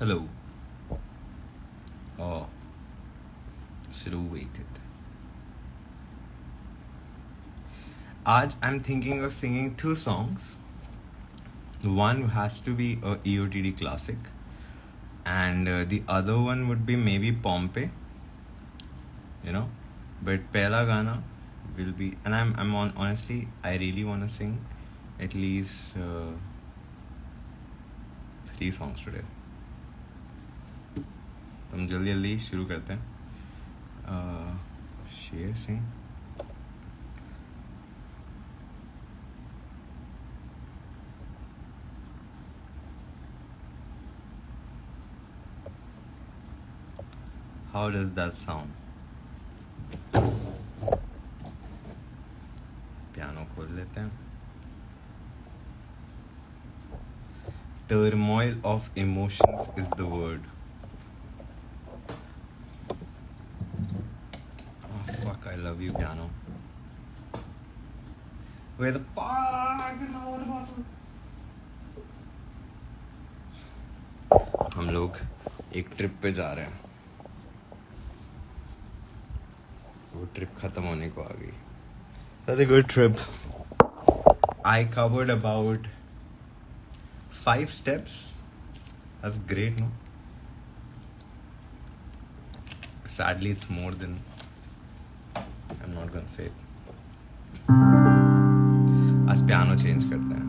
Hello. Oh, should have waited. Aj, I'm thinking of singing two songs. One has to be a Eotd classic, and the other one would be maybe Pompeii. You know, but Pehla Gana will be, and I'm on. Honestly, I really want to sing at least 3 songs today. तो हम जल्दी जल्दी शुरू करते हैं. Sher Singh. How does that sound? Piano खोल लेते हैं. Turmoil of emotions is the word. Oh fuck, I love you, piano. Where the fuck is my water bottle? हम लोग एक ट्रिप पे जा रहे हैं. वो ट्रिप खत्म होने को आ गई. Such a good trip. I covered about 5 steps. That's great, no? Sadly, it's more than. I'm not gonna say it. आज piano change करते हैं.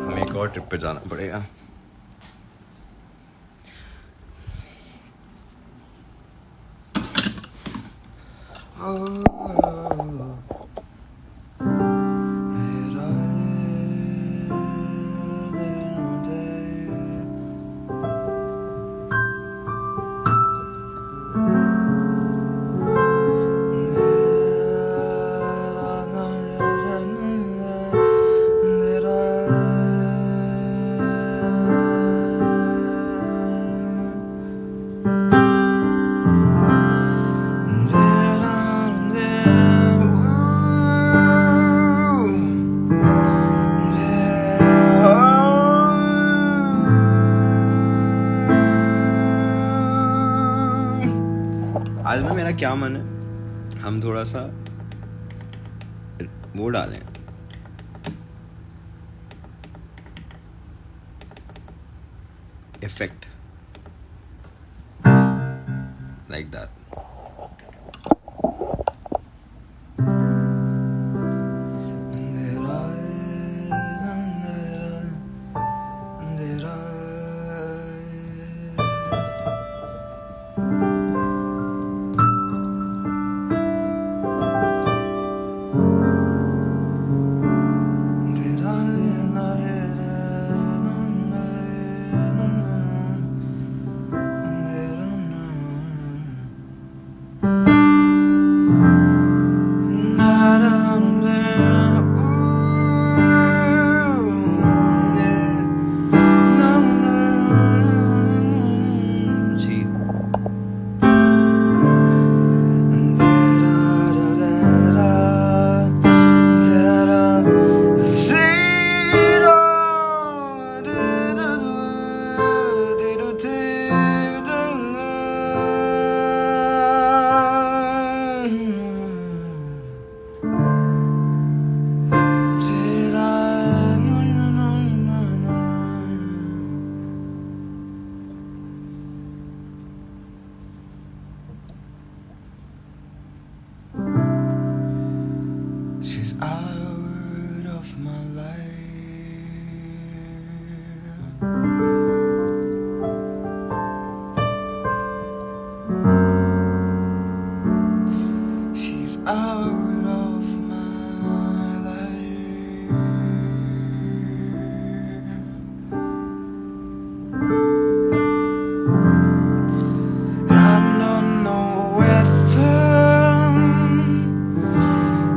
हमें एक और ट्रिप पे जाना पड़ेगा. आज ना मेरा क्या मन है, हम थोड़ा सा वो डालें, effect like that. She's out of my life. She's out of my life. And I don't know whether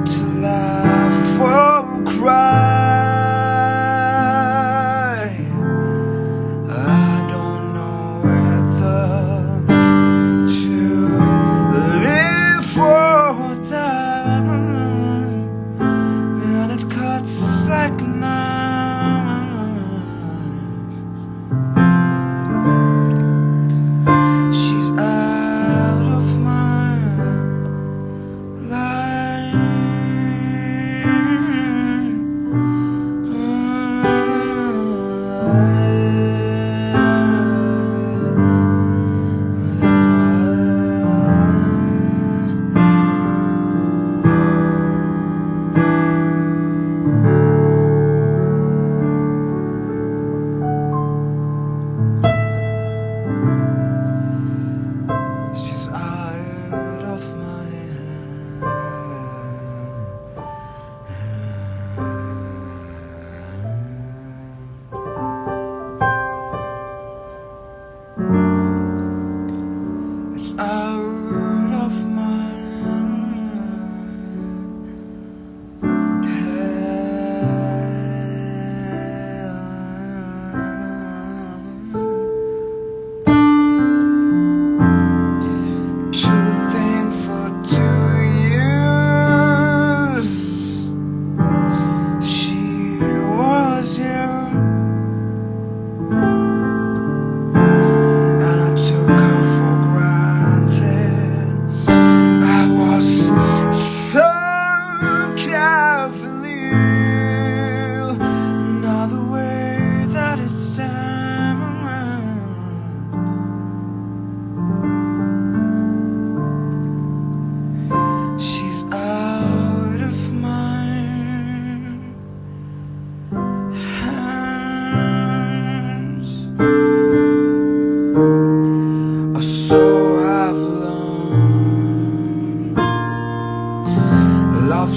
to laugh or cry.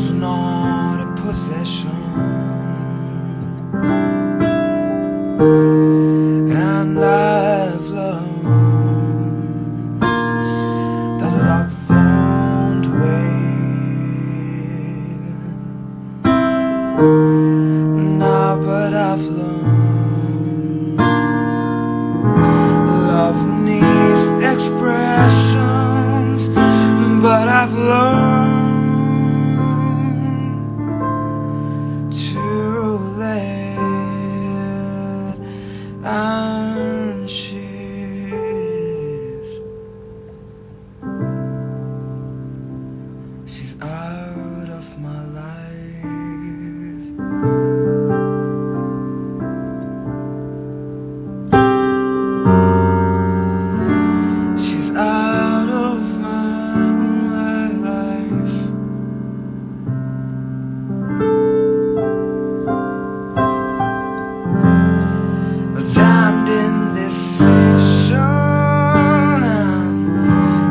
is not a possession, and I've learned that love won't wait. Now, but I've learned love needs expressions, but I've learned too late, and she's out of my life. She's out of my life. Damned indecision and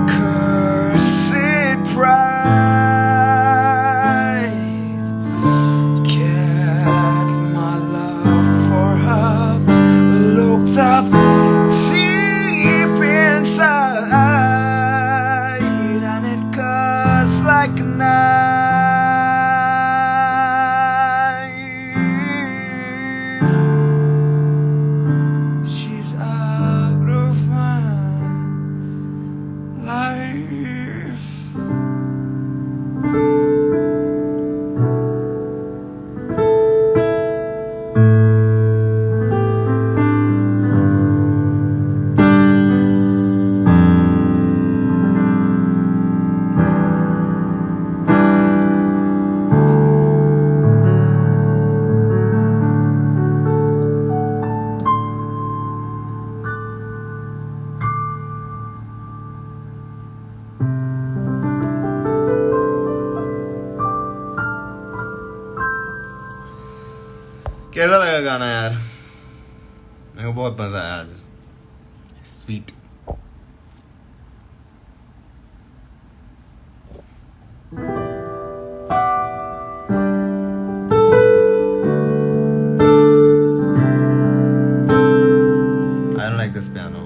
cursed pride kept my love for her looked up deep inside, and it cuts like a knife. She's out of my life. कैसा लगा गाना यार? मेरे को बहुत मजा आया आज. Sweet. I don't like this piano.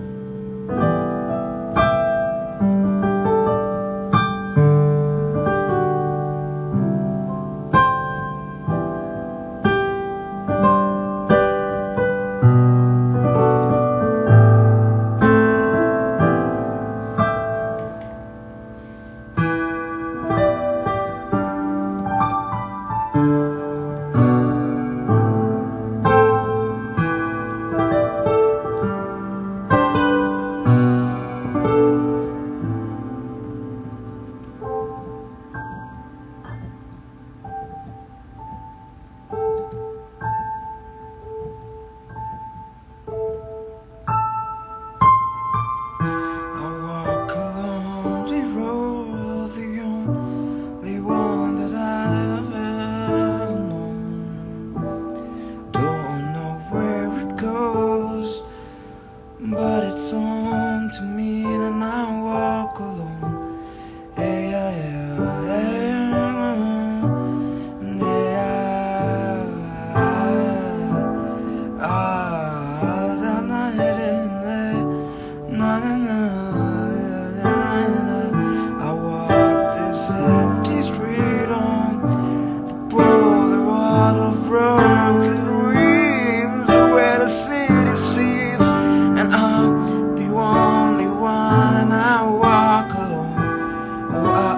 But it's home to me, and I walk alone. Yeah, yeah, yeah, I walk this empty street on the boulevard of broken dreams, where the city sleeps, and I'm the only one, and I walk alone. Oh, I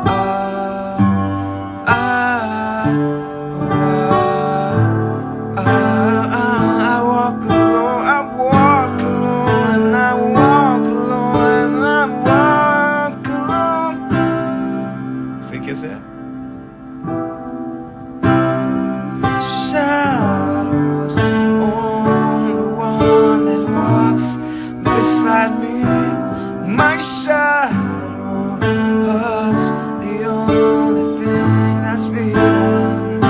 walk alone, I walk alone, and I walk alone, and I walk alone. फिर कैसे है? Shadows, only one that walks beside me. My shadow hurts, the only thing that's beaten.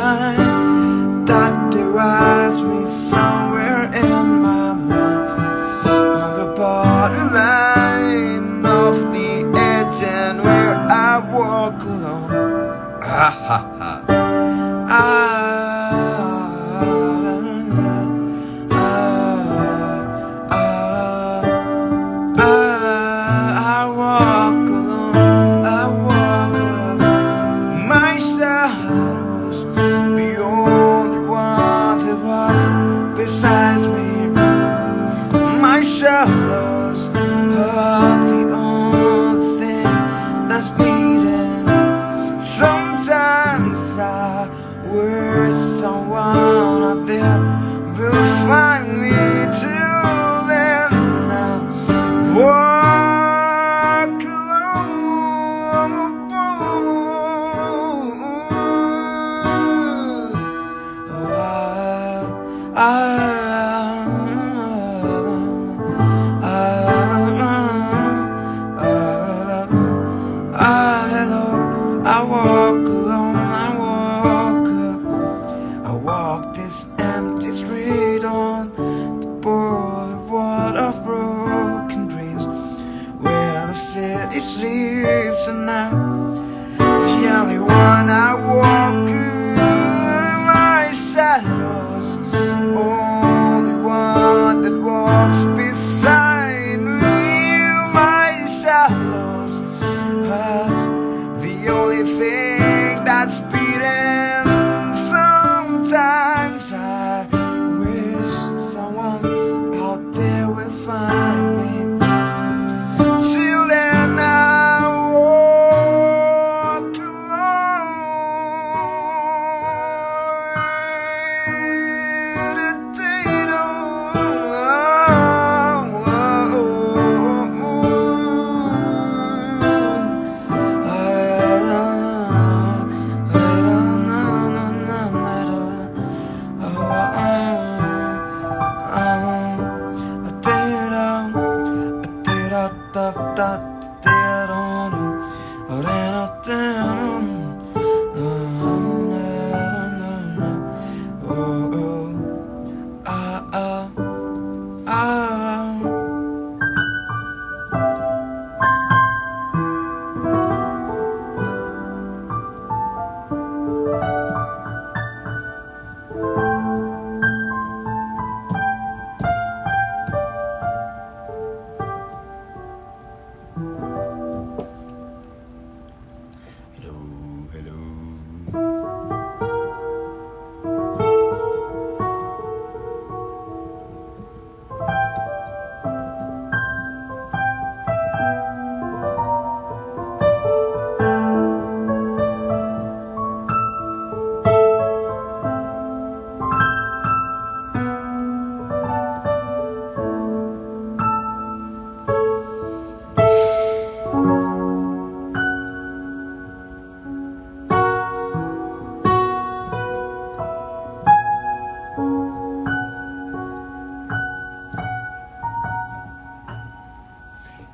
line that divides me somewhere in my mind, on the borderline of the edge, and where I walk alone. Ha ha ha. I walk alone, I walk alone. My shadows, the only one that walks besides me. My shadows are the only thing that's beating. Sometimes I wish someone out there will find me. Till then I'll walk alone. Hello, I walk alone, I walk this empty street on the boulevard of broken dreams, where the city sleeps, and I'm the only one I walk in. My shadows, only one that walks beside me. My shadows, that's the only thing that's beating. Sometimes I wish someone out there will find me. Till then I walk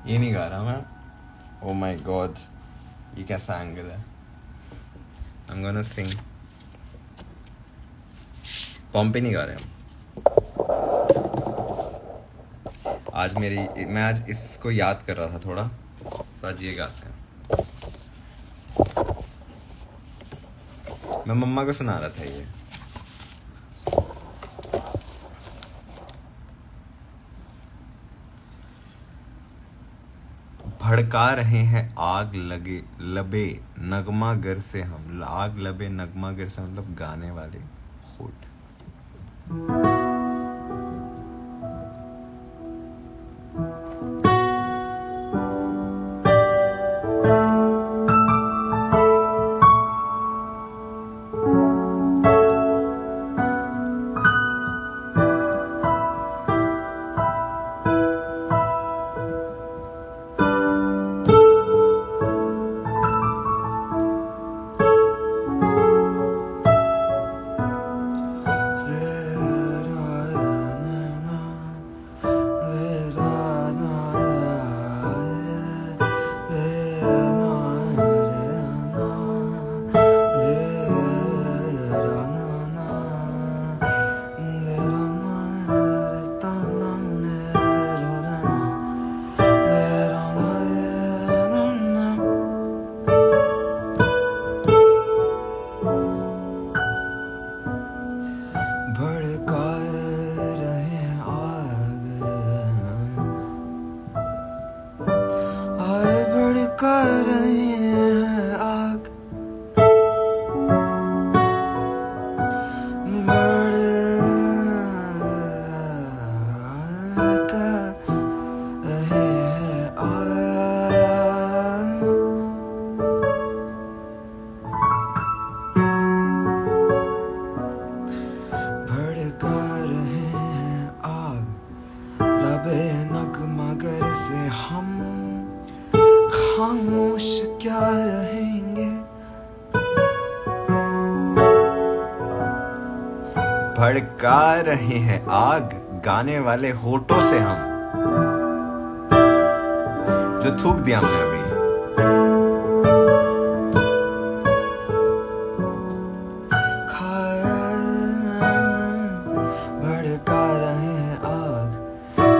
ये नहीं गा रहा मैं. Oh my god, ये कैसा angle है. I'm gonna sing. Pompey नहीं गा रहे हम. मैं आज इसको याद कर रहा था थोड़ा, तो आज ये गाते हैं. मैं मम्मा को सुना रहा था ये. भड़का रहे हैं आग लगे लबे नगमा गर से हम. आग लबे नगमा गर से मतलब गाने वाले होठ. भड़का रहे हैं आग, आए भड़का रहे हैं आग, भड़का रहे हैं आग, भड़का रहे हैं आग, लबे नगमगर से हम खामोश क्या रहेंगे। भड़का रहे हैं आग, गाने वाले होठों से हम, जो थूक दिया हमने अभी। भड़का रहे हैं आग,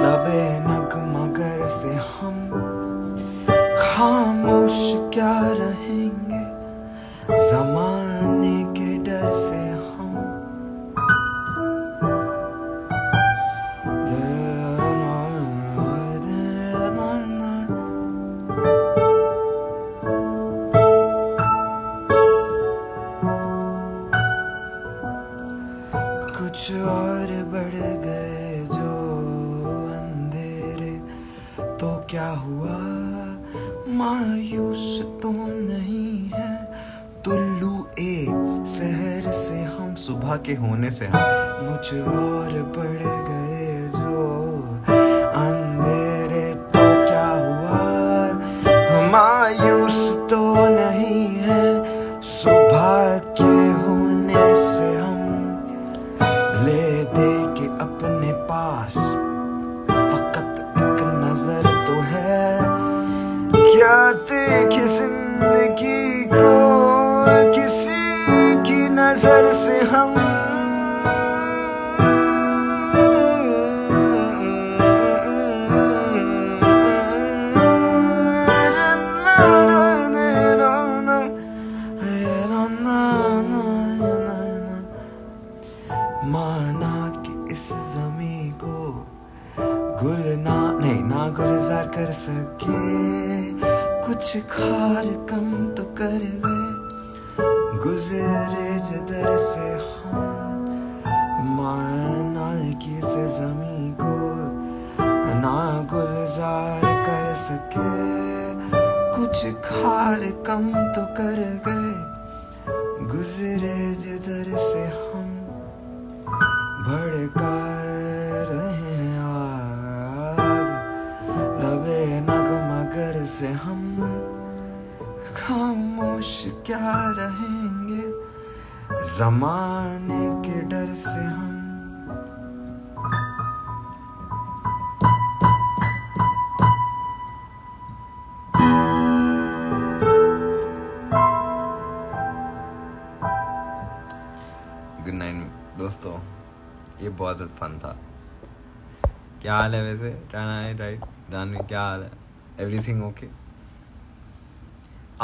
लबे नगमगर से हम खामोश क्या रहेंगे। जमाने के डर से हम कुछ और बढ़ गए जो अंधेरे, तो क्या हुआ मायूस तो नहीं है। तुल्लू ए शहर से हम, सुबह के होने से हम, मुझ और बढ़ गए जो अंधेरे, तो क्या हुआ मायूस तो नहीं है। सुबह के होने से हम ले दे के अपने पास फकत एक नजर तो है। क्या देखे जिंदगी को किसी की नजर से हम, माना कि इस जमी को गुल ना गुलजार कर सके। कुछ खार कम तो कर गए गुजरे जिधर से हम, माना कि इस जमी को ना गुलजार कर सके। कुछ खार कम तो कर गए गुजरे जिधर से हम, भड़का रहे हैं आग, लबे नगमगर से हम खामोश क्या रहेंगे। जमाने के डर से हम गुड नाइट दोस्तों, ये बहुत फन था। क्या हाल है वैसे? राइट जानवी, क्या हाल है? Everything okay?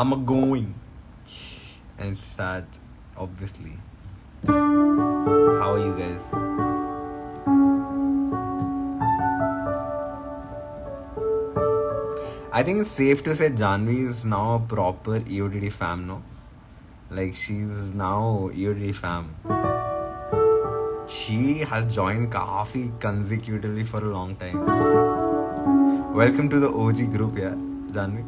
I'm going and sad, obviously. How are you guys? I think it's safe to say Janvi is now a proper Eotd fam, no? Like, she's now Eotd fam. She has joined काफी consecutively for a long time. Welcome to the OG group, yeah, Janvi.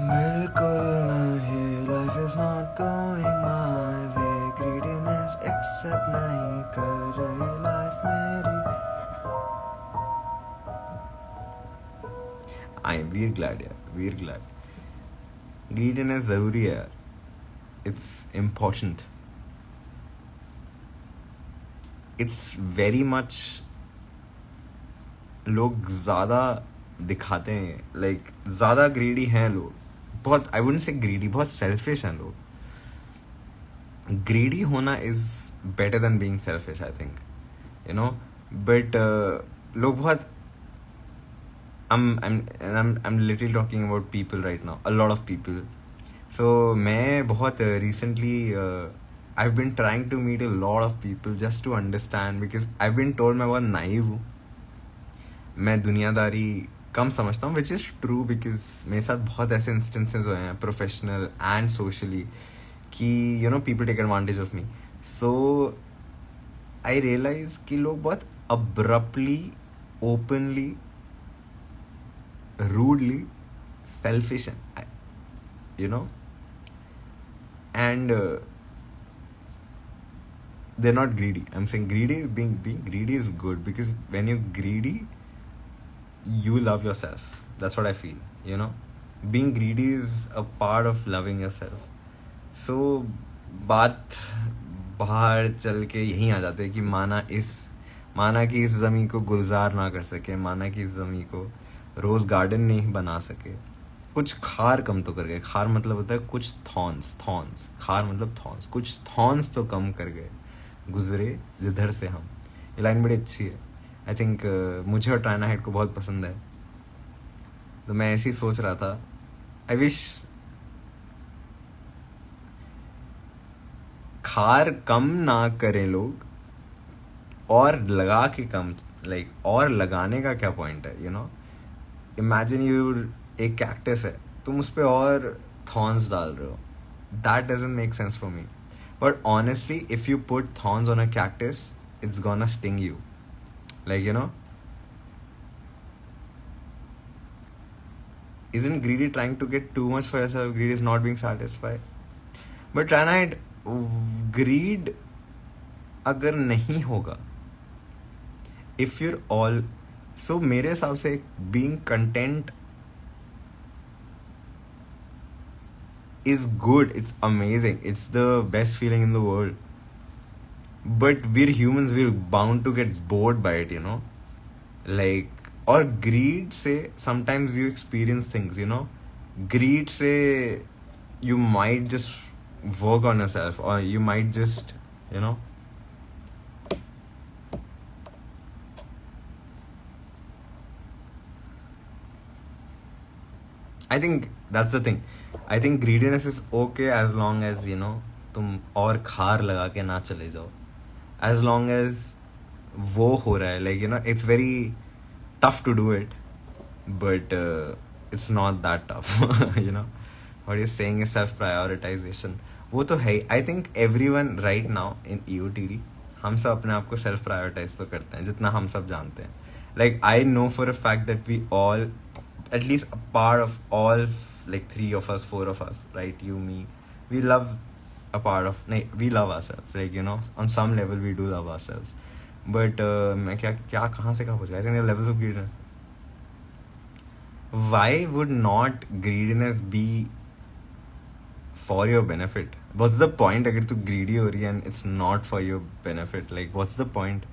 बिल्कुल नहीं, life is not going my way, greediness accept नहीं कर रही life मेरी। we're glad, yeah, we're glad. Greediness ज़रूरी है यार, it's important, it's very much, लोग ज़्यादा दिखाते हैं, लाइक ज़्यादा ग्रीडी हैं लोग, बहुत, आई वुडंट से ग्रीडी, बहुत सेल्फिश हैं लोग. ग्रीडी होना is better than being selfish, I think, you know. But लोग बहुत, I'm literally talking about people right now, a lot of people. So मैं बहुत recently I've been trying to meet a lot of people just to understand, because I've been told मैं बहुत naive हूँ, मैं दुनियादारी कम समझता हूँ, which is true, because मेरे साथ बहुत ऐसे instances हुए हैं professional and socially कि you know people take advantage of me. So I realize कि लोग बहुत abruptly, openly, rudely selfish, you know, and they're not greedy. I'm saying greedy is being greedy is good, because when you're greedy you love yourself. That's what I feel, you know. Being greedy is a part of loving yourself. So बात बाहर चल के यहीं आ जाते हैं कि माना कि इस ज़मीन को गुलजार ना कर सके, माना कि इस ज़मीन को रोज़ गार्डन नहीं बना सके, कुछ खार कम तो कर गए. खार मतलब होता है कुछ थॉर्न्स, खार मतलब थॉर्न्स, कुछ थॉर्न्स तो कम कर गए गुजरे जिधर से हम. ये लाइन बड़ी अच्छी है, आई थिंक. मुझे और ट्राइना हेड को बहुत पसंद है. तो मैं ऐसे ही सोच रहा था, आई विश खार कम ना करें लोग, और लगा के कम, लाइक और लगाने का क्या पॉइंट है, यू नो. इमेजिन यू, एक कैक्टस है, तुम उस पर और थॉर्न्स डाल रहे हो. That doesn't make sense for me. But honestly if you put thorns on a cactus, it's gonna sting you, like you no. Isn't greedy trying to get too much for yourself? Greed is not being satisfied. But Trana, greed अगर नहीं होगा, if you're all, so मेरे हिसाब से being content is good, it's amazing, it's the best feeling in the world. But we're humans, we're bound to get bored by it, you know. Like, और greed से sometimes you experience things, you know. Greed से you might just work on yourself, or you might just, you know. I think that's the thing. I think greediness is okay as long as, you know, तुम और खार लगा के ना चले जाओ. As long as वो हो रहा है, like, you know, it's very tough to do it, but it's not that tough. You know, what you're saying is self-prioritization. वो तो है. I think everyone right now in EOTD, हम सब अपने आप को self prioritize तो करते हैं, जितना हम सब जानते हैं. Like, I know for a fact that we all, at least a part of all, like 3 of us, 4 of us, right, you, me, we love a part of, we love ourselves, like, you know, on some level we do love ourselves. But मैं क्या कहाँ से कहाँ पहुँच गया. I think there are levels of greediness. Why would not greediness be for your benefit? What's the point अगर तू greedy हो रही है and it's not for your benefit? Like, what's the point?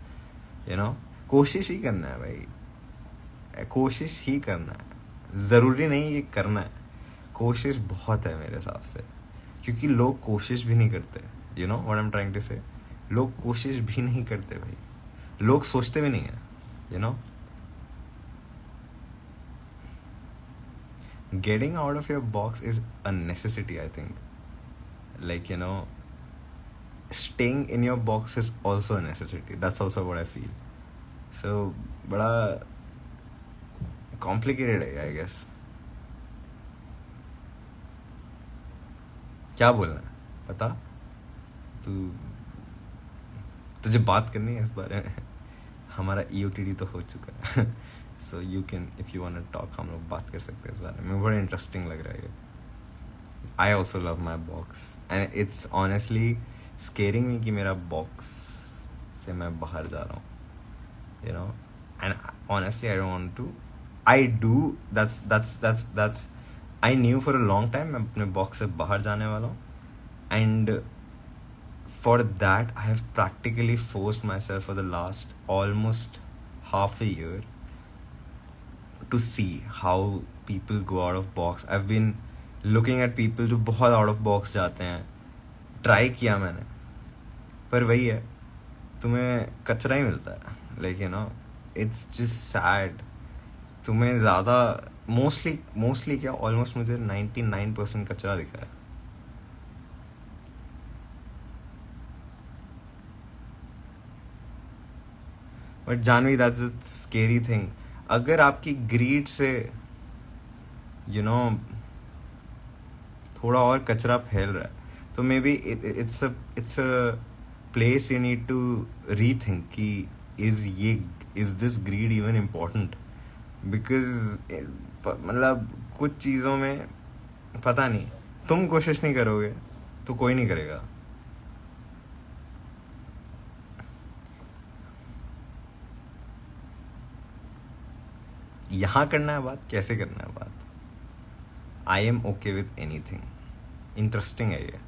You know, कोशिश ही करना है भाई, कोशिश ही करना है. ज़रूरी नहीं ये करना है, कोशिश बहुत है मेरे हिसाब से, क्योंकि लोग कोशिश भी नहीं करते. You know what I'm trying to say? लोग कोशिश भी नहीं करते भाई, लोग सोचते भी नहीं है. You know, getting out of your box is a necessity, I think. Like, you know, staying in your box is also a necessity. That's also what I feel. So बड़ा complicated है, I guess. क्या बोलना है पता, तुझे बात करनी है इस बारे में. हमारा EOTD तो हो चुका है. So you can, if you want to talk, हम लोग बात कर सकते हैं इस बारे में. बड़ा इंटरेस्टिंग लग रहा है ये. I also love my box, and it's honestly scaring me कि मेरा box से मैं बाहर जा रहा हूँ, you know. And honestly I don't want to. I do, that's I knew for a long time मैं अपने बॉक्स से बाहर जाने वाला हूँ, and for that I have practically forced myself for the last almost half a year to see how people go out of box. I've been looking at people जो बहुत out of box जाते हैं. Try किया मैंने, पर वही है, तुम्हें कचरा ही मिलता है. Like you know, it's just sad. तुम्हें ज़्यादा मोस्टली क्या, ऑलमोस्ट मुझे 99% कचरा दिखा है. But Jahnavi, that's a scary thing. अगर आपकी ग्रीड से यू नो थोड़ा और कचरा फैल रहा है, तो maybe it's a place you need to rethink कि is this greed even important. Because मतलब कुछ चीज़ों में पता नहीं, तुम कोशिश नहीं करोगे तो कोई नहीं करेगा. यहाँ करना है बात, कैसे करना है बात. I am okay with anything. Interesting है ये.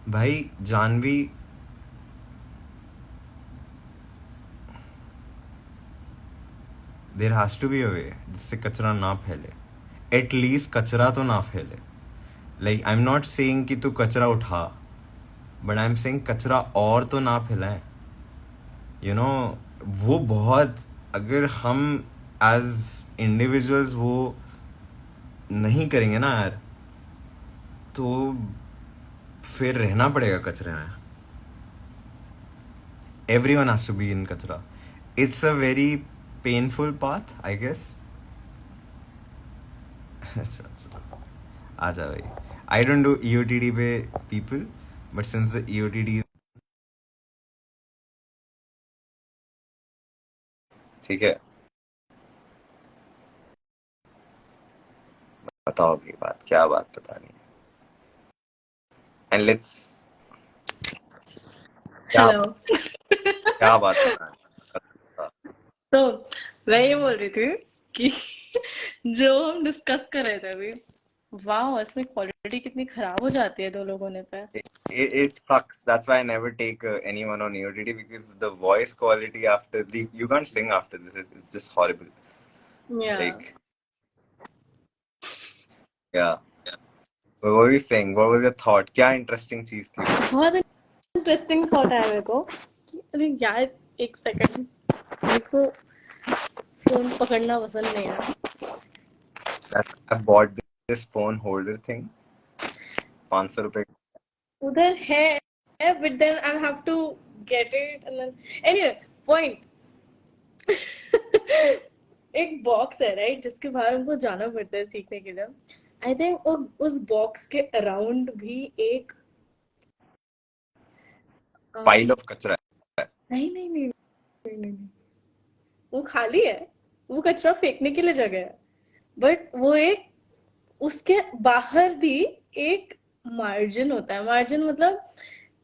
भाई Janvi, there has to be a way जिससे कचरा ना फैले. एटलीस्ट कचरा तो ना फैले. Like I am not saying कि तू कचरा उठा, बट आई एम सेइंग कचरा और तो ना फैलाएं. यू नो, वो बहुत, अगर हम एज इंडिविजुअल्स वो नहीं करेंगे ना यार, तो फिर रहना पड़ेगा कचरे में. Everyone has to be in kachra. It's a very painful path, I guess. आजा भाई. I don't do EOTD पे people, but since the EOTD, ठीक है, बताओ की बात, क्या बात बतानी है. And let's, क्या हेलो. क्या बात बतानी है. तो मैं ये बोल रही थी कि जो हम डिस्कस कर रहे थे अभी, वाह उसमें क्वालिटी कितनी खराब हो जाती है दो लोगों ने पे. It sucks. That's why I never take anyone on EOTD, because the voice quality after the, you can't sing after this. It's just horrible. या Like, yeah. What were you saying? What was your thought? क्या interesting चीज थी वो? बहुत interesting thought आया मेरे को कि अरे यार एक सेकंड, मेरे को फोन पकड़ना पसंद नहीं है. That I bought this phone holder thing. 500 रुपए. उधर है but then I have to get it and then anyway point. एक बॉक्स है राइट जिसके बाहर हमको जाना पड़ता है सीखने के लिए. आई थिंक उस बॉक्स के अराउंड भी एक Pile of कचरा है. नहीं नहीं नहीं नहीं नहीं नहीं. वो खाली है, वो कचरा फेंकने के लिए जगह है, बट वो एक उसके बाहर भी एक मार्जिन होता है. मार्जिन मतलब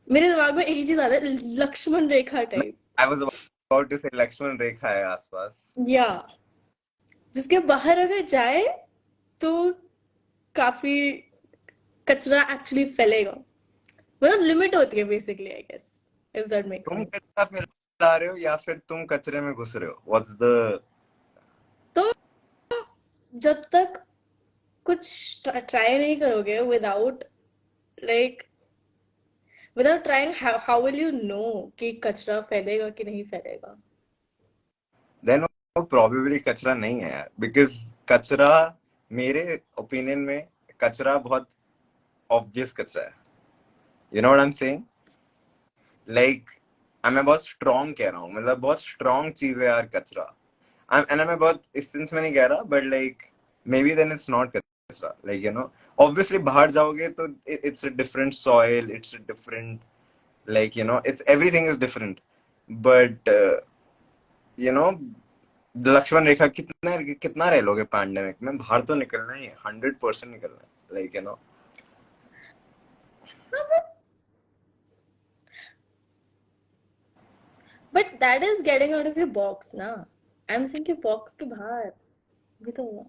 मेरे दिमाग में एक ही चीज आता है, Lakshman rekha type. I was about to say Lakshman rekha है आसपास. या जिसके बाहर अगर जाए तो काफी कचरा एक्चुअली फैलेगा. मतलब लिमिट होती है basically, I guess, if that makes तुम सेंस. कचरा फैला रहे हो या फिर तुम कचरे में घुस रहे हो? What's the, तो जब तक कुछ ट्राई नहीं करोगे like without trying, how will you know कि कचरा फैलेगा कि नहीं फैलेगा. then वो probably कचरा नहीं है यार. Because कचरा, मेरे ओपिनियन में कचरा बहुत obvious कचरा है. You know what I'm saying? Like, मैं बहुत स्ट्रॉन्ग कह रहा हूँ, मतलब बहुत स्ट्रॉन्ग चीज है यार कचरा. मैं बहुत इस सेंस में नहीं कह रहा, but like maybe then it's not kachra. Like you know, obviously बाहर जाओगे तो it's a different soil, it's a different, like you know, it's everything is different. But you know, Lakshman rekha कितना कितना रह लोगे पैंडेमिक में? बाहर तो निकलना ही है, 100% निकलना है. Like you no, But that is getting out of your box ना. I'm thinking box के बाहर भी तो होगा.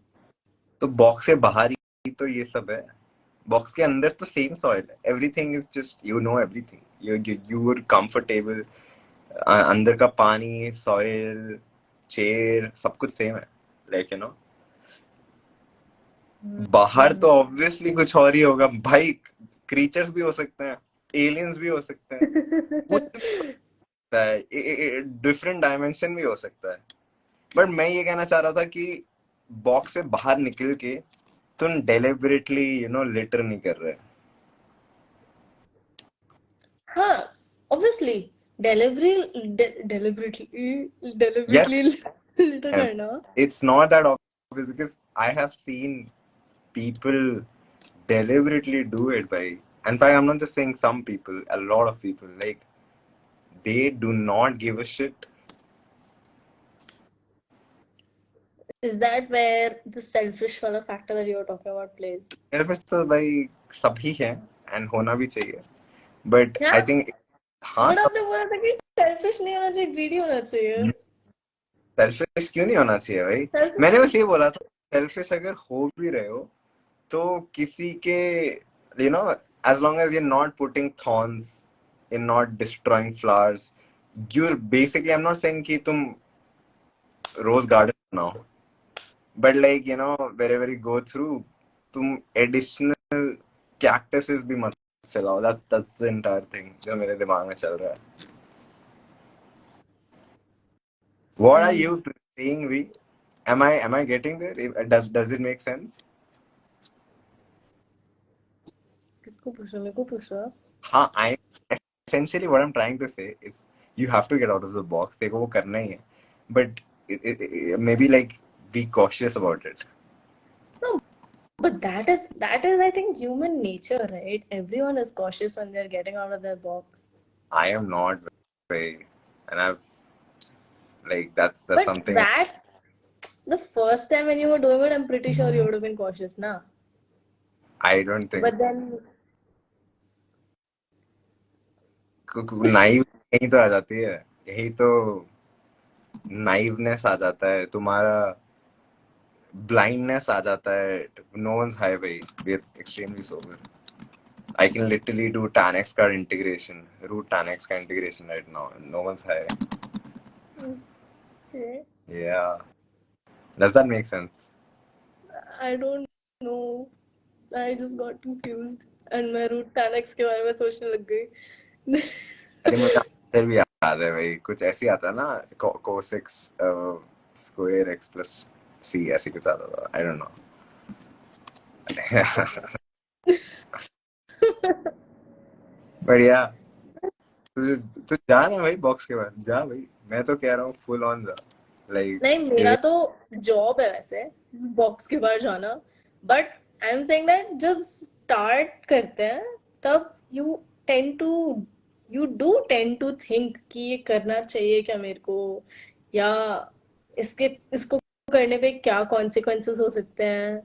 तो बॉक्स से बाहर ही तो ये सब है. बॉक्स के अंदर तो सेम सॉइल है. Everything is just you know everything. You are comfortable. अंदर का पानी, सॉइल, चेयर, सब कुछ सेम है. Like you know. बाहर तो ऑब्वियसली कुछ और ही होगा भाई. क्रीचर्स भी हो सकते हैं, एलियंस भी हो सकते हैं, कुछ भी हो सकता है, डिफरेंट डायमेंशन भी हो सकता है. बट मैं ये कहना चाह रहा था कि बॉक्स से बाहर निकल के तुम डेलिबरेटली लिटर नहीं कर रहे. हाँ, obviously deliberately Yes, litter करना. it's not that obvious because I have seen people deliberately do it by. In fact, I'm not just saying some people, a lot of people, like they do not give a shit. Is that where the selfish वाला factor that you were talking about plays? Selfish तो भाई सभी हैं and होना भी चाहिए. But क्या? I think हाँ But सब. आपने बोला था कि selfish नहीं होना चाहिए, greedy होना चाहिए. सेल्फिश क्यों नहीं होना चाहिए भाई. Selfish. मैंने बस ये बोला था सेल्फिश अगर हो भी रहे हो तो किसी के you know as long as you're not putting thorns in not destroying flowers. You're basically, I'm not saying कि तुम rose garden बनाओ, but like wherever you go through तुम additional cactuses भी मत फैलाओ. That's the entire thing जो मेरे दिमाग में चल रहा है. What are you saying? Am I getting there? Does it make sense? किसको पूछ रहा? मेरे को पूछ रहा? हाँ, I essentially what I'm trying to say is you have to get out of the box. देखो वो करना ही है, but maybe like be cautious about it. No, but that is I think human nature, right? Everyone is cautious when they're getting out of their box. I am not very, and I've like that's But something that the first time when you were doing it, I'm pretty sure you would have been cautious, na? I don't think. But then, naive यही तो आ जाती है. यही तो नाइवनेस आ जाता है तुम्हारा. Blindness आ जाता है. नो वंस हाई भाई. We are extremely sober. I can literally do tan x card integration, root tan x card integration right now. No one's high. okay, Yeah. Does that make sense? I don't know. I just got confused and मैं root tan के बारे में सोचने लग गई. अरे मुझे answer भी याद है भाई. कुछ ऐसे आता है ना. cosec square x plus c ऐसे कुछ आता था. I don't know. But yeah. तू जा ना भाई बॉक्स के बाद. जा भाई. मैं तो कह रहा हूँ फुल ऑन जा. Like नहीं, मेरा तो जॉब है वैसे बॉक्स के बाहर जाना. But I am saying that जब स्टार्ट करते हैं तब you do tend to think कि ये करना चाहिए क्या मेरे को, या इसको करने पे क्या कॉन्सिक्वेंसेस हो सकते हैं.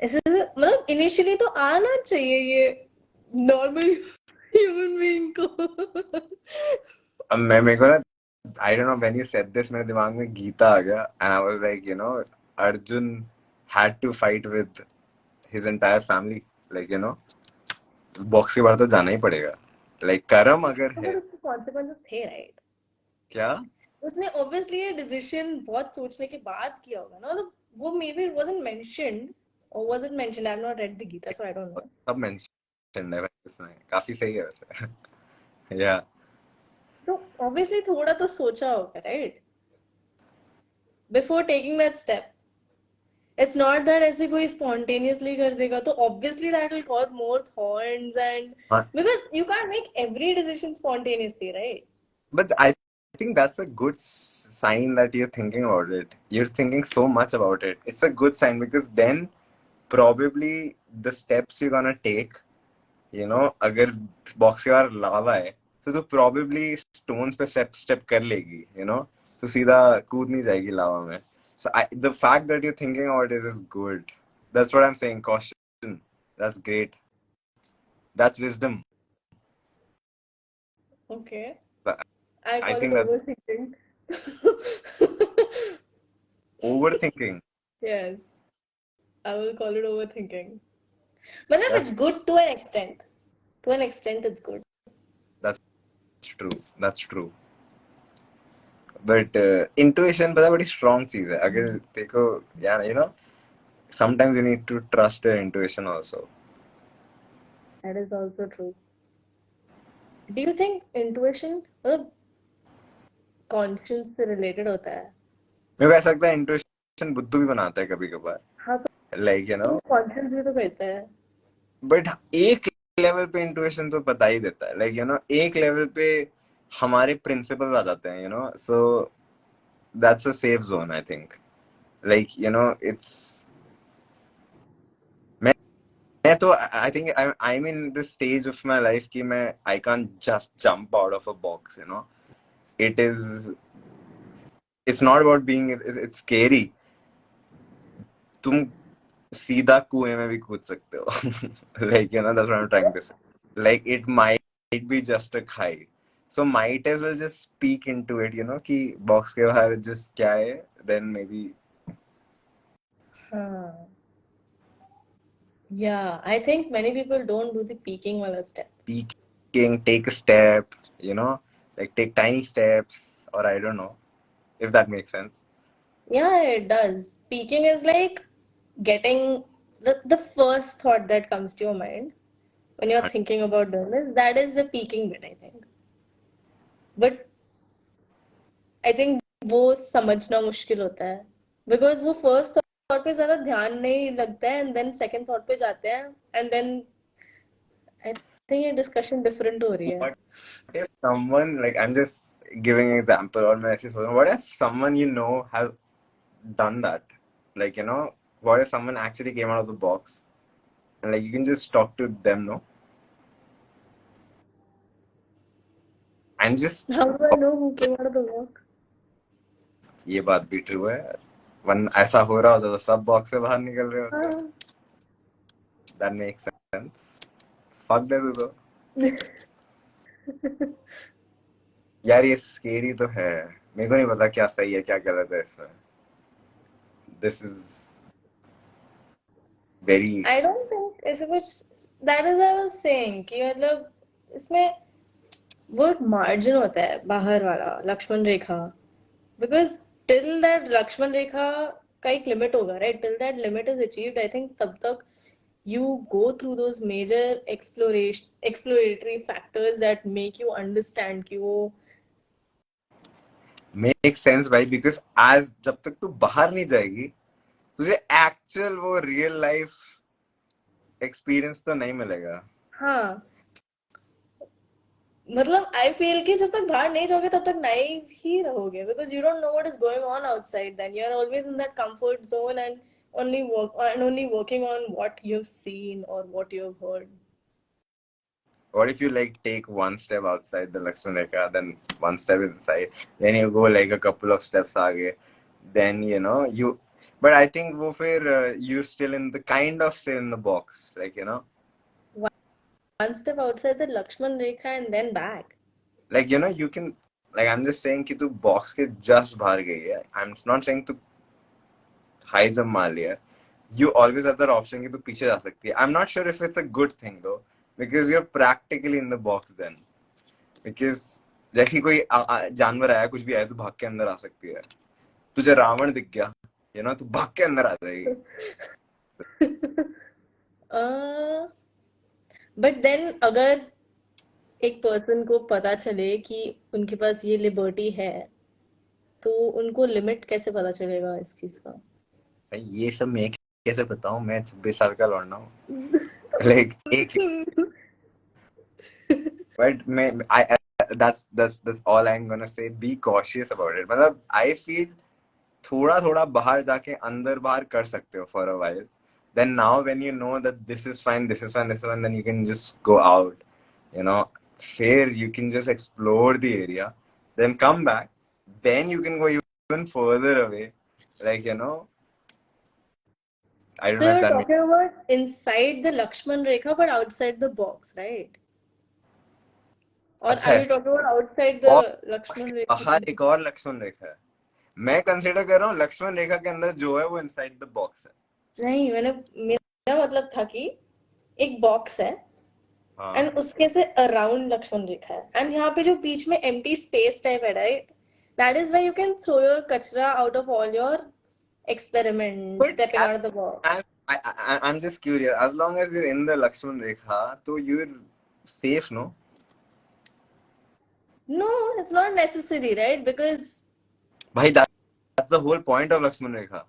ऐसे मतलब इनिशियली तो आना चाहिए ये नॉर्मल ह्यूमन बीइंग को. अब मैं मेरे को ना I don't know when you said this मेरे दिमाग में गीता आ गया and I was like Arjun had to fight with his entire family. Like box के बाहर तो जाना ही पड़ेगा. Like कर्म अगर है. बट उसके कॉन्सिक्वेंसेस थे, राइट? क्या. उसने ऑब्वियसली ये डिसीजन बहुत सोचने के बाद किया होगा ना. मतलब वो maybe it wasn't mentioned, और was it mentioned? I have not read the Gita so I don't know. सब मेंशन है भाई इसमें. काफी सही है वैसे. या तो ऑब्वियसली थोड़ा तो सोचा होगा, right, before taking that step. It's not that ऐसे कोई स्पॉन्टेनियसली कर देगा तो obviously that will cause more thorns and because you can't make every decision spontaneously, right? but I think that's a good sign that you're thinking about it. You're thinking so much about it. It's a good sign because then probably the steps you're gonna take, अगर box के बाहर लावा है तो probably stones पे step कर लेगी. तो सीधा कूद नहीं जाएगी लावा में. So the fact that you're thinking about it is good. That's what I'm saying. Caution. That's great. That's wisdom. Okay. I I call it think that's overthinking. overthinking. Yes, I will call it overthinking. Matlab, it's That's good to an extent. To an extent, it's good. that's true. That's true. But intuition पता है बड़ी strong चीज है. अगर देखो यार, sometimes you need to trust your intuition also. That is also true. Do you think intuition मतलब conscience से related होता है? मेरे को ऐसा लगता है intuition बुद्धू भी बनाता है कभी कभार. हाँ Like तो conscience भी तो कहता है. but एक लेवल पे इंट्यूशन तो बता ही देता है. एक लेवल पे हमारे प्रिंसिपल्स आ जाते हैं. So that's a safe zone I think. It's मैं तो I think I am in this stage of my life कि मैं I can't just jump out of a box. It is it's not about being it's scary. तुम सीधा कुएं में भी कूद सकते हो. That's what I am trying to say. It might be just a khai. So might as well just speak into it, कि box के बाहर just क्या है, then maybe हाँ. Yeah, I think many people don't do the peeking wala step. peeking, take a step, like take tiny steps, or I don't know if that makes sense. Yeah, it does. Peeking is like getting the first thought that comes to your mind when you're thinking about doing this. That is the peeking bit, I think. But I think वो समझना मुश्किल होता है because वो first thought पे ज़्यादा ध्यान नहीं लगता है and then second thought पे जाते हैं and then I think ये discussion different हो रही है. What if someone, like, I'm just giving an example, or मैं ऐसे सोच रहा हूँ, what if someone has done that? What if someone actually came out of the box and you can just talk to them, no? And just How do I know who came out of the box? ये बात भी true है. One ऐसा हो रहा होता तो सब बॉक्स से बाहर निकल रहे होते. हाँ. That makes sense. फक दे तू तो. यार ये स्केरी तो है. मेरे को नहीं पता क्या सही है क्या गलत है इसमें. This is very. I don't think ऐसे कुछ that is I was saying कि मतलब इसमें वो एक मार्जिन होता है बाहर वाला लक्ष्मण रेखा बिकॉज टिल दैट लक्ष्मण रेखा का एक लिमिट होगा right till that limit is achieved I think तब तक you go through those major exploratory factors that make you understand कि वो मेक सेंस भाई. बिकॉज आज जब तक तू बाहर नहीं जाएगी तुझे एक्चुअल वो रियल लाइफ एक्सपीरियंस तो नहीं मिलेगा. हाँ मतलब आई फील कि जब तक बाहर नहीं जाओगे तब तक नाइव ही रहोगे because you don't know what is going on outside then you are always in that comfort zone and only working on what you've seen or what you've heard. What if you take one step outside the Lakshman Rekha, then one step inside, then you go a couple of steps आगे, then you. But I think वो फिर you're still in the kind of still in the box, One step outside the Lakshman Rekha and then back. you can, I'm just saying कि तू box के just बाहर गई है. I'm not saying तू high jump मार लिया. You always have that option कि तू पीछे जा सकती है. I'm not sure if it's a good thing though, because you're practically in the box then. Because जैसी कोई जानवर आया कुछ भी आया तू भाग के अंदर आ सकती है. तुझे रावण दिख गया तू भाग के अंदर आ जाएगी. बट देन अगर एक पर्सन को पता चले कि उनके पास ये लिबर्टी है तो उनको लिमिट कैसे पता चलेगा इस चीज का. ये सब मैं कैसे बताऊं. मैं 26 साल का लौंडा हूँ. एक बट मैं that's all I'm gonna say. Be cautious about it. मतलब I feel थोड़ा थोड़ा बाहर जाके अंदर बाहर कर सकते हो for a while. Then now when you know that this is fine, this is fine, this is fine, then you can just go out. Here you can just explore the area, then come back. Then you can go even further away. I don't So know if you're that makes. talking about inside the Lakshman Rekha but outside the box, right? Or अच्छा are you ऐसा talking about outside the और box के Lakshman Rekha बाहर एक concept? और लक्ष्मण रेखा है. मैं consider कर रहा हूँ लक्ष्मण रेखा के अंदर जो है वो इनसाइड द बॉक्स है. नहीं, मेरा मतलब था कि एक बॉक्स है एंड हाँ. उसके से अराउंड लक्ष्मण रेखा है एंड यहाँ पे जो बीच में एम्प्टी स्पेस टाइप है, right? That is why you can throw your kachra out of all your experiment, But stepping out of the box. I'm just curious. As long as you're in the Lakshman Rekha, so you're safe, no? No, it's not necessary, right? Because Bhai, that's the whole point of Lakshman Rekha.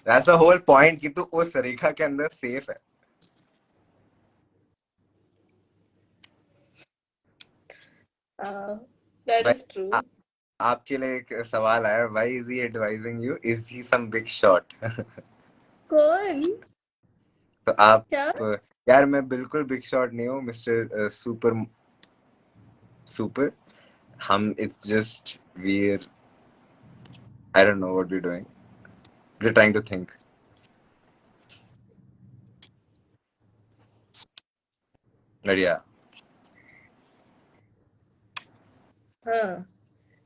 That's the whole point कि तू उस रेखा के अंदर safe है. uh, that भाई is uh, true. आपके लिए एक सवाल आया. Why is he advising you? Is he some big shot? कौन? तो आप क्या? यार मैं बिल्कुल बिग शॉट नहीं हूँ मिस्टर सुपर सुपर. हम it's just we're I don't know what we're doing. We're trying to think. But yeah. Huh.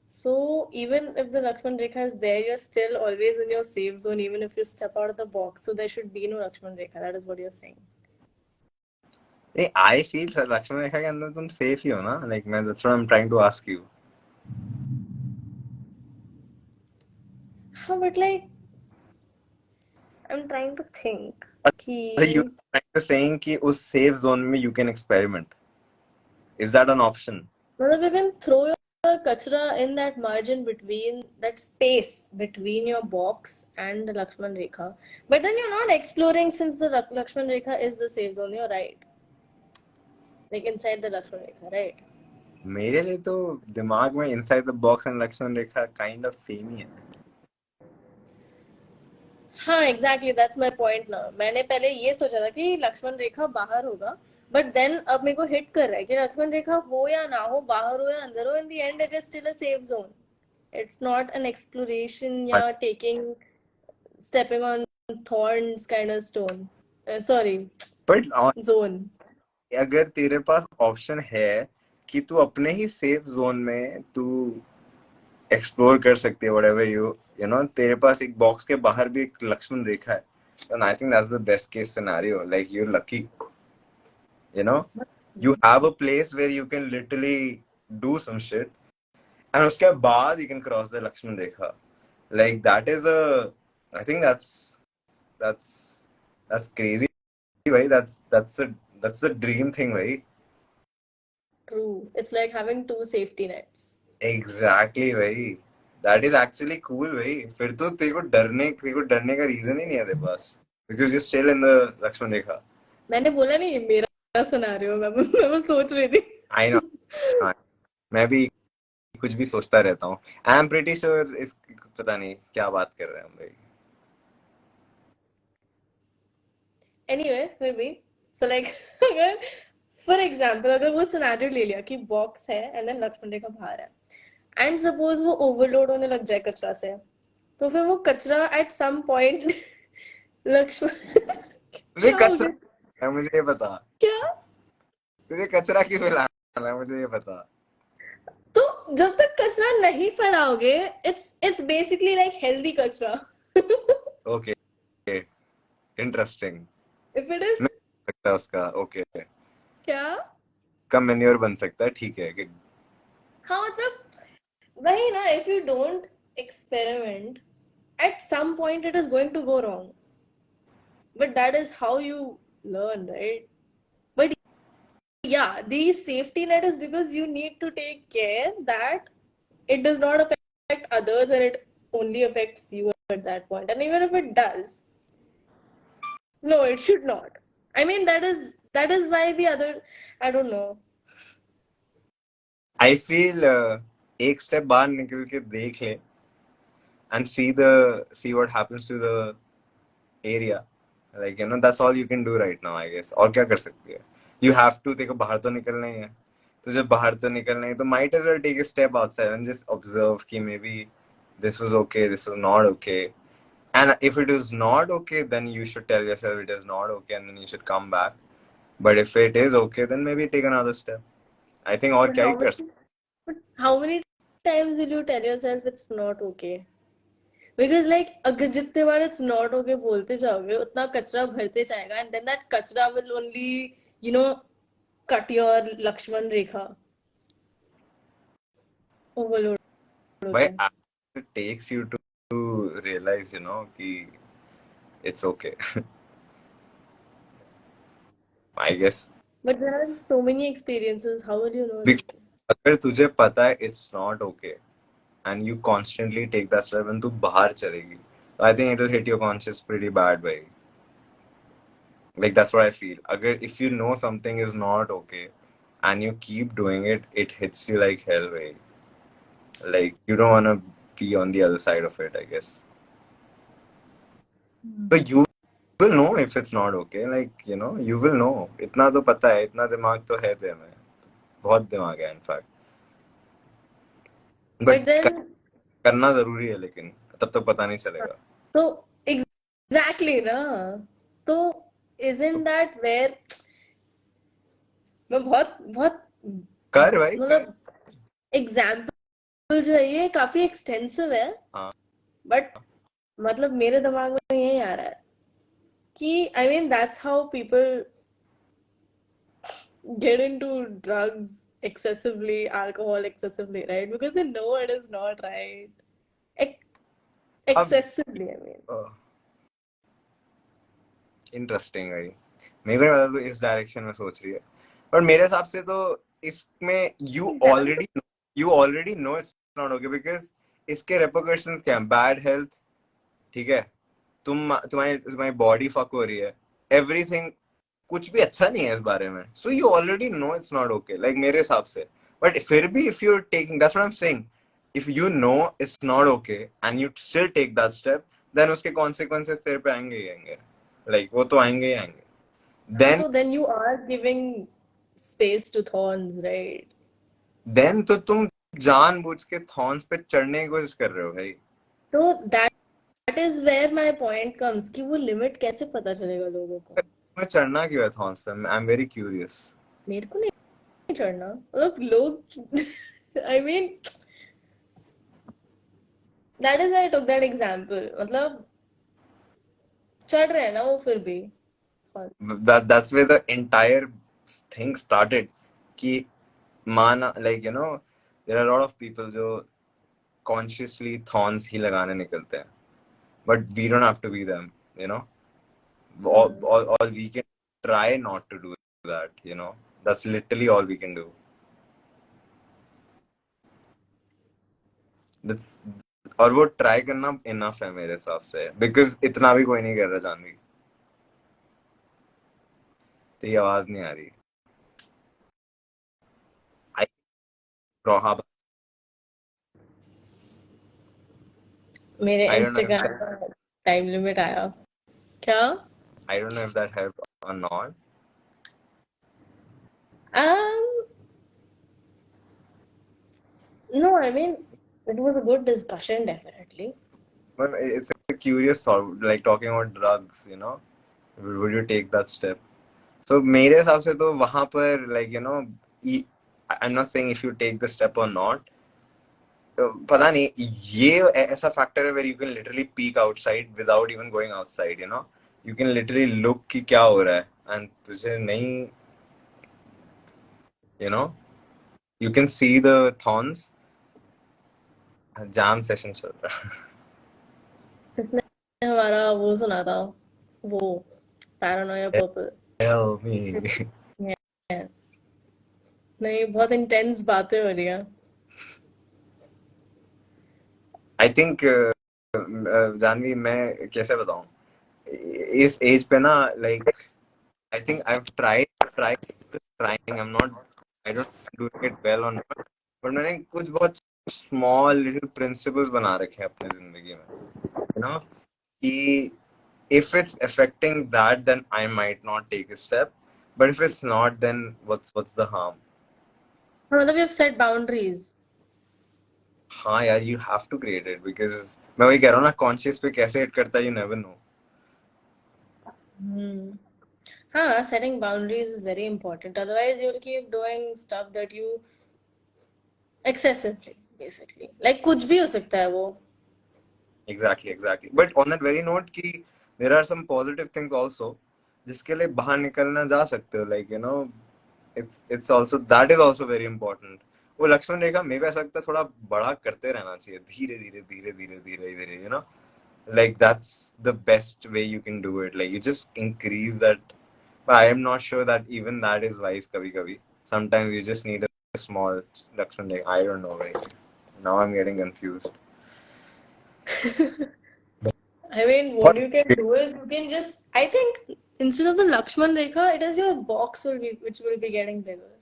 So even if the Lakshman Rekha is there, you're still always in your safe zone, even if you step out of the box. So there should be no Lakshman Rekha. That is what you're saying. Hey, I feel Lakshman रेखा के अंदर तुम safe ही हो ना. Like मैं that's what I'm trying to ask you. हाँ, but like I'm trying to think So you कि are saying कि उस safe zone में you can experiment. Is that an option? मतलब you can throw your kachra in that margin between that space between your box and the Lakshman Rekha. But then you're not exploring since the Lakshman Rekha is the safe zone. You're right. Like inside the Lakshman Rekha, right? मेरे लिए तो दिमाग में inside the box and Lakshman Rekha kind of same ही है. हाँ exactly that's my point ना. मैंने पहले ये सोचा था कि लक्ष्मण रेखा बाहर होगा, बट देन अब मेरे को हिट कर रहा है कि लक्ष्मण रेखा हो या ना हो, बाहर हो या अंदर हो, in the end it is still a safe zone. It's not an exploration या taking stepping on thorns kind of stone. Sorry, But zone. अगर तेरे पास ऑप्शन है कि तू अपने ही सेफ जोन में तू एक्सप्लोर कर सकती है whatever you know तेरे पास एक बॉक्स के बाहर भी एक लक्ष्मण रेखा है. And I think that's the best case scenario. Like you're lucky. You know, you have a place where you can literally do some shit. And उसके बाद you can cross the Lakshman Rekha. Like that is a, I think that's that's crazy, भाई. That's a dream thing, भाई. True. It's like having two safety nets. Exactly, भाई. That is actually cool, भाई. फिर तो तेरे को डरने का रीजन ही नहीं है तेरे पास. Because you're still in the Lakshman Rekha. मैंने बोला नहीं ये मेरा सिनेरियो. मैं वो सोच रही थी. I know. हाँ, मैं भी कुछ भी सोचता रहता हूँ. आई एम प्रीटी श्योर इस पता नहीं क्या बात कर रहे हैं हम भाई. Anyway, फिर भी so like अगर फॉर एग्जाम्पल अगर वो सिनेरियो ले लिया कि बॉक्स है एंड देन लक्ष्मण रेखा बाहर है एंड सपोज वो ओवरलोड होने लग जाए कचरा से, तो फिर वो कचरा एट सम पॉइंट लक्ष्मण तुझे क्या हो गया? कचरा है मुझे ये बता. क्या? तुझे कचरा क्यों फैलाना है मुझे ये बता. तो जब तक कचरा नहीं फैलाओगे, इट्स बेसिकली लाइक हेल्दी कचरा. Okay, interesting. If it is मैं सकता है उसका. ओके, क्या? कम मेन्योर बन सकता है. ठीक है कि हाँ मतलब वही ना, if you don't experiment at some point it is going to go wrong, but that is how you learn, right? But yeah, the safety net is because you need to take care that it does not affect others and it only affects you at that point. And even if it does, no, it should not. I mean, that is why the other, I don't know. I feel एक step बाहर निकल के देख ले and see what happens to the area. Like you know that's all you can do right now, I guess. और क्या कर सकती है. You have to देखो बाहर तो निकलना ही है. तो जब बाहर तो निकलना ही तो might as well take a step outside and just observe कि maybe this was okay, this was not okay. And if it is not okay, then you should tell yourself it is not okay, and then you should come back. But if it is okay, then maybe take another step. I think और But क्या how ही कर many, but how many times will you tell yourself it's not okay? Because like अगर जितने बार it's not okay बोलते जाओगे उतना कचरा भरते जाएगा and then that कचरा will only you know cut your Lakshman Rekha overload Why होता है. it takes you to realize, कि it's okay. I guess. But there are so many experiences. How will you know it's Because okay? अगर तुझे पता है it's not okay and you constantly take that step and तू बाहर चलेगी, I think it will hit your conscience pretty bad way. Like that's what I feel. Agar if you know something is not okay and you keep doing it, it hits you like hell way. Like you don't wanna be on the other side of it, I guess. So you will know if it's not okay. Like, you will know. इतना तो पता है, इतना दिमाग तो है तेरे में. बहुत दिमाग है, in fact. But But then, करना जरूरी है, लेकिन तब तक पता नहीं चलेगा. so exactly ना. So isn't that where मैं बहुत बहुत कर भाई कर. मतलब एग्जाम्पल जो है ये काफी एक्सटेंसिव है हाँ. बट मतलब मेरे दिमाग में यही आ रहा है कि I mean that's how people get into drugs excessively, alcohol excessively, right? Because they know it is not right. अब Excessively, I mean. इंटरेस्टिंग भाई. मेरे को नहीं पता तू इस डायरेक्शन में सोच रही है, पर मेरे हिसाब से तो इसमें you already know it's not okay, because इसके रेपरकशंस क्या हैं? बैड हेल्थ, ठीक है, तुम्हारी बॉडी फक हो रही है, एवरीथिंग, कुछ भी अच्छा नहीं है इस बारे में. So you already know it's not okay, like मेरे हिसाब से. बट फिर भी if you taking, that's what I am saying, if you know it's not okay and you still take that step, then उसके कॉन्सिक्वेंसेस तेरे पे आएंगे ही आएंगे. लाइक वो तो आएंगे ही आएंगे. Then So then you are giving space to thorns, right? Then तो तुम जानबूझ के थॉर्न्स पे चढ़ने की कोशिश कर रहे हो भाई. So that is where my point comes कि वो limit कैसे पता चलेगा लोगों को. तुम्हें चढ़ना क्यों है थॉर्न्स पे? I am very curious. मेरे को नहीं चढ़ना मतलब लोग I mean that is why I took that example. मतलब चढ़ रहे हैं ना वो फिर भी. That's where the entire thing started. कि माना, like there are a lot of people जो consciously thorns ही लगाने निकलते हैं, but we don't have to be them. All we can try not to do that. That's literally all we can do. That's और वो try करना enough है मेरे हिसाब से, बिकॉज इतना भी कोई नहीं कर रहा. जानवी, तेरी आवाज नहीं आ रही. आई हाँ. मेरे I don't know if Instagram that, का टाइम लिमिट आया क्या. I don't know if that helped or not. um no, I mean it was a good discussion definitely. But it's a curious thought, like talking about drugs. Would you take that step? So मेरे हिसाब से तो वहां पर, like I'm not saying if you take the step or not. पता नहीं, ये ऐसा फैक्टर है where you can literally peek outside without even going outside. You can literally look कि क्या हो रहा है, and तुझे नहीं, you know you can see the thorns. Jam session चल रहा है. इसने हमारा वो सुना था वो Paranoia purple. Tell me. Yes. नहीं बहुत इंटेंस बातें हो रही हैं. आई थिंक जानवी, मैं कैसे बताऊं, इस एज पे ना, like I think I have trying I am not, I don't doing it well और नॉट, बट मैंने कुछ बहुत स्मॉल लिटिल प्रिंसिपल्स बना रखे हैं अपनी जिंदगी में. कि if it's affecting that, then I might not take a step, but if it's not, then what's the harm? मतलब you have set boundaries. हाँ यार, you have to create it because मैं वही कह रहा हूँ ना, conscious पे कैसे hit करता है you never know. Hmm. Huh, setting boundaries is very important. Otherwise, you'll keep doing stuff that you excessively, basically. Like कुछ भी हो सकता है वो. Exactly. But on that very note कि there are some positive things also जिसके लिए बाहर निकलना जा सकते हो, like you know, it's also, that is also very important. वो लक्ष्मण रेखा मेरे को ऐसा लगता है थोड़ा बड़ा करते रहना चाहिए, धीरे धीरे धीरे धीरे धीरे धीरे, you know, like that's the best way you can do it, like you just increase that. But I am not sure that even that is wise. Kabhi kabhi sometimes you just need a small Lakshman Rekha. I don't know, like now I'm getting confused. I mean, what What? you can do is you can just, I think instead of the Lakshman Rekha, it is your box will be which will be getting bigger.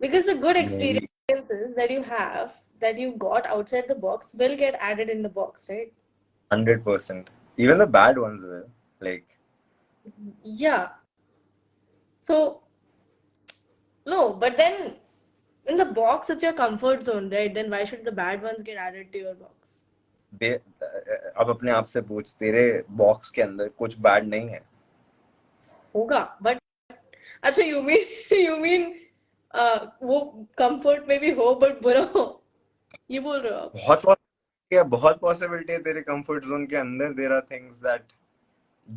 Because the good Maybe experiences that you have, that you got outside the box, will get added in the box, right? 100%. Even the bad ones will. Like, Yeah. So, no, but then in the box, it's your comfort zone, right? Then why should the bad ones get added to your box? they, अब अपने आप से पूछ, तेरे box के अंदर कुछ bad नहीं है? होगा, but अच्छा, you mean you mean वो comfort में भी हो but बुरा हो, ये बोल रहे हो आप? बहुत पॉसिबिलिटी है तेरे कंफर्ट जोन के अंदर there are things that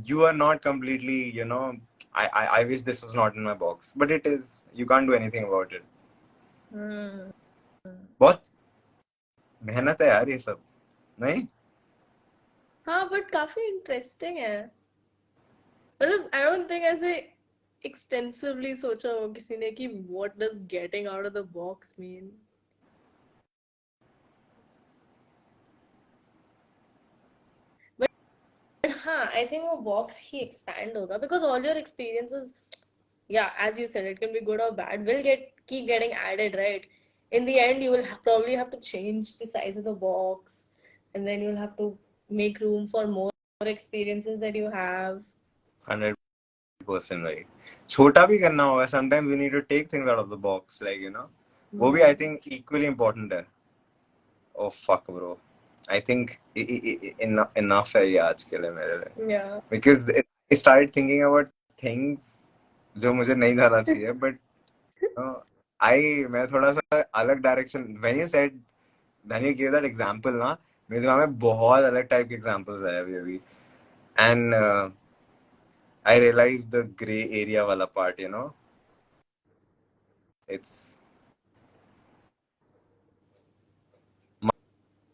you are not completely, you know, I wish this was not in my box, but it is. You can't do anything about it. Hmm. बहुत मेहनत है यार ये सब, नहीं? हाँ, but काफी इंटरेस्टिंग है. मतलब आई डोंट थिंक ऐसे एक्सटेंसिवली सोचा हो किसी ने कि what does getting out of the box mean. But हाँ, आई थिंक वो बॉक्स ही एक्सपैंड होगा because all your experiences, yeah, as you said, it can be good or bad, will keep getting added, right? In the end, you will probably have to change the size of the box, and then you'll have to make room for more experiences that you have. 100% right. छोटा भी करना होगा. Sometimes you need to take things out of the box, like you know. वो भी I Hmm. think equally important है. Oh fuck bro, I think enough है ये आज के लिए मेरे लिए. Yeah. Because I started thinking about things जो मुझे नहीं जाना चाहिए, but मैं थोड़ा सा अलग direction. when you gave that example ना, मेरे दिमाग में बहुत अलग टाइप के एग्जांपल्स आए अभी अभी. And I realized the gray area वाला part, you know. It's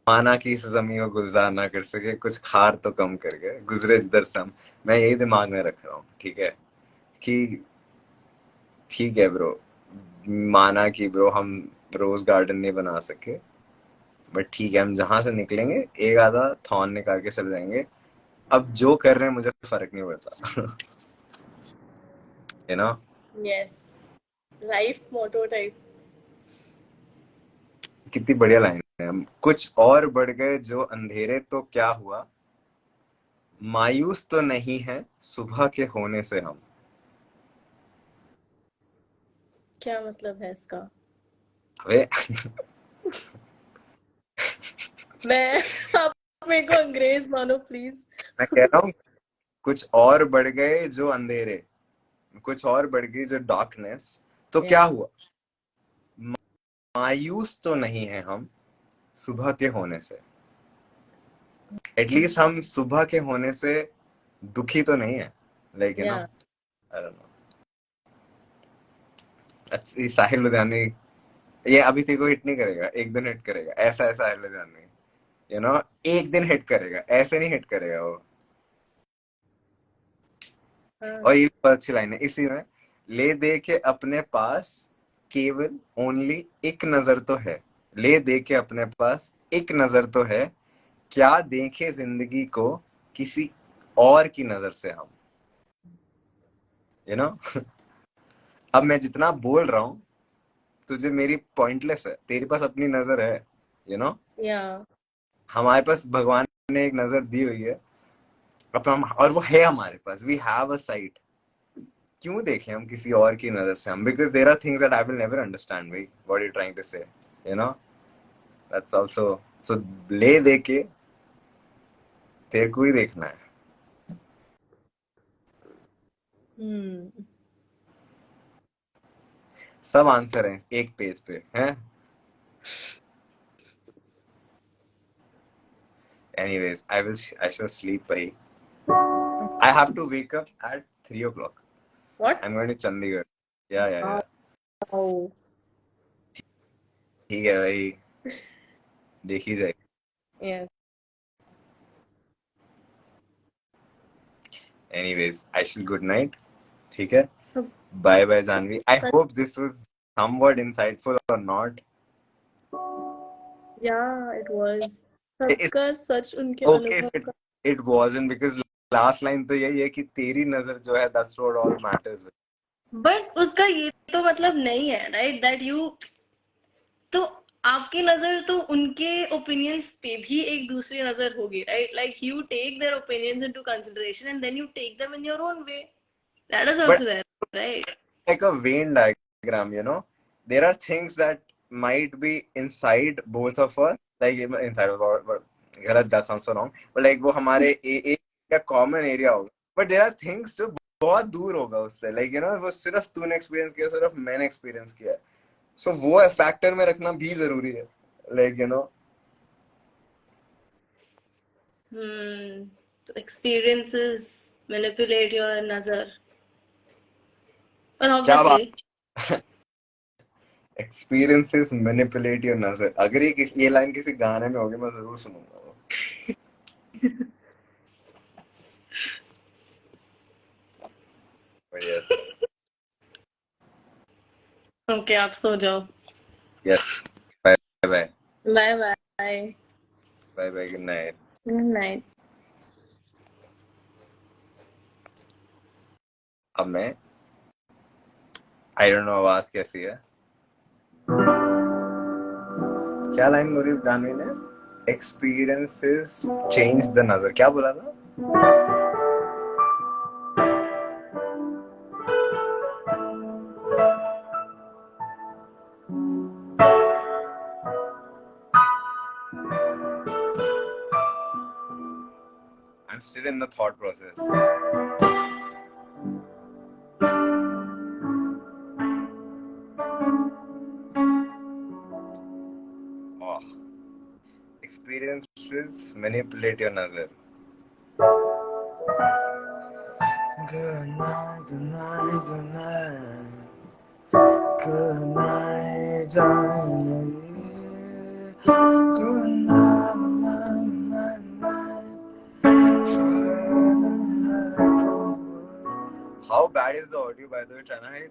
माना कि इस जमी को गुलजार ना कर सके, कुछ खार तो कम कर गए, गुजरे जिधर सम. मैं यही दिमाग में रख रहा हूँ, ठीक है, कि ठीक है ब्रो, माना कि ब्रो हम रोज गार्डन नहीं बना सके, बट ठीक है, हम जहां से निकलेंगे एक आधा थॉर्न निकाल के चले जाएंगे. अब जो कर रहे हैं मुझे फर्क नहीं पड़ता. You know. Yes. Life motto type. कितनी बढ़िया लाइन है. कुछ और बढ़ गए जो अंधेरे तो क्या हुआ, मायूस तो नहीं है सुबह के होने से हम. क्या मतलब है इसका? अबे मैं आप मेरे को अंग्रेज मानो प्लीज. मैं कह रहा हूँ, कुछ और बढ़ गए जो अंधेरे, कुछ और बढ़ गई जो डार्कनेस, तो क्या Yeah. हुआ, मायूस तो नहीं है हम सुबह के होने से. एटलीस्ट हम सुबह के होने से दुखी तो नहीं है, like you no. Yeah. I don't no. अच्छी साहिल लुधियानी, ये अभी तेरे को हिट नहीं करेगा, एक दिन हिट करेगा. ऐसा है साहिल लुधियानी, यू नो, एक दिन हिट करेगा, ऐसे नहीं हिट करेगा वो. हाँ. और ये बहुत अच्छी लाइन है इसी में, ले दे के अपने पास केवल ओनली एक नजर तो है, ले दे के अपने पास एक नजर तो है, क्या देखे जिंदगी को किसी और की नजर से हम. You know. अब मैं जितना बोल रहा हूँ तुझे मेरी पॉइंटलेस है, तेरे पास अपनी नजर है, यू नो. Yeah. हमारे पास भगवान ने एक नजर दी हुई है, अब हम, और वो है हमारे पास, वी हैव अ साइट. क्यों देखें हम किसी और की नजर से हम, because there are things that I will never understand भाई, what you trying to say, you know. That's also so ले दे के तेरे को ही देखना है. सब आंसर हैं एक पेज पे हैं. Anyways, I shall sleep bhai. I have to wake up at 3 o'clock. What? I'm going to Chandigarh. Yeah. Oh. ठीक है भाई, देखी जाए. Yes. Anyways, I shall good night. ठीक है. Bye bye Janvi. I hope this was somewhat insightful or not. Yeah, it was. It, सबका सच उनके okay अनुभव if का. it wasn't because last line तो यही है कि तेरी नजर जो है that's what all matters. But उसका ये तो मतलब नहीं है राइट दैट यू तो आपकी नजर तो उनके ओपिनियंस पे भी एक दूसरी नजर होगी right like you take their opinions into consideration and then you take them in your own way that is But also there right like a Venn diagram, you know, there are things that might be inside both of us, like inside of our, गलत, that sounds so wrong, but like वो हमारे एक का common area होगा, but there are things जो बहुत दूर होगा उससे, like you know वो सिर्फ तूने experience किया, सिर्फ मैंने experience किया, so वो factor में रखना भी जरूरी है, like you know. experiences manipulate your nazar well क्या obviously बात. Experiences manipulate your नजर. अगर ये लाइन किसी गाने में होगी मैं जरूर सुनूंगा वो. But yes. ओके आप सो जाओ Yes. Bye bye. Bye bye Bye bye. Good night. Good night अब मैं I don't know आवाज कैसी है. क्या लाइन बोली जानवी ने? Experiences change the नजर. क्या बोला था? I'm still in the thought process. Oh. Experiences manipulate your नजर. Good night, good night, good night. Good night, Janvi. Good night, night, night, night. How bad is the audio by the way, tonight?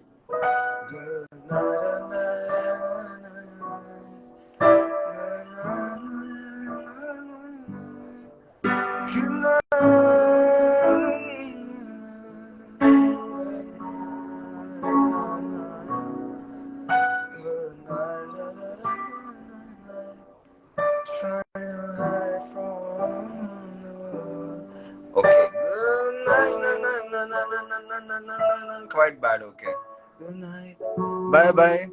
Good night, night, good Okay. Quite bad. Okay. Good night. Bye bye.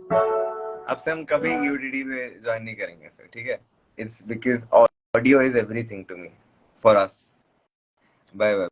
अब से हम कभी UTD में join नहीं करेंगे फिर, ठीक है? It's because audio is everything to me, for us. Bye bye.